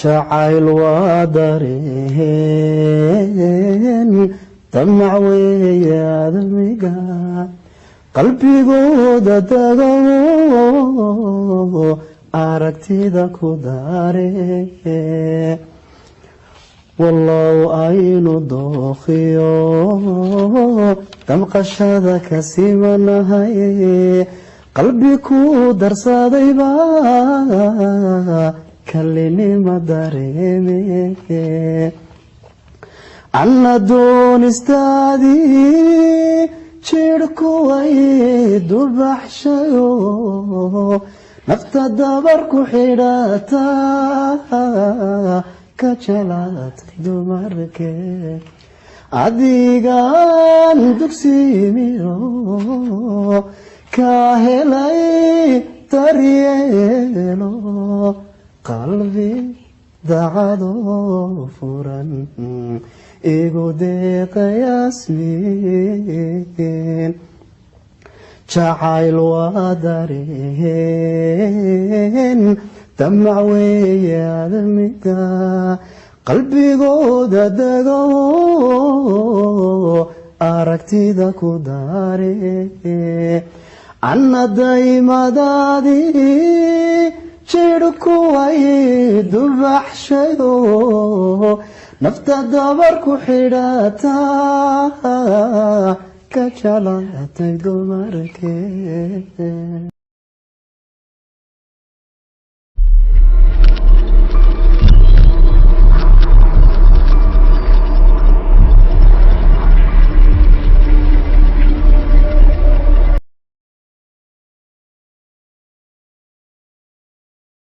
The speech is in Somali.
jacayl waa dareen damac weeye aadamiga qalbigooda dago aragtida ku daaree wallow aynu dookhiyo damqashada ka simanahay qalbi ku darsadayba kalinima dareeme anna doonistaadii jirhku way dubaxshayo nafta dabar ku xidhataa ka jalaatay dumarkee adigaan dugsiimiyo ka helay daryeelo qalbi dacado furan igu deeqayaasmiin jacayl waa dareen damac weeye aadamiga qalbigooda dego aragtida ku daaree anna daymadaadii jirhku way dubaxshayo nafta dabar ku xidhataa ka jalaatay dumarkee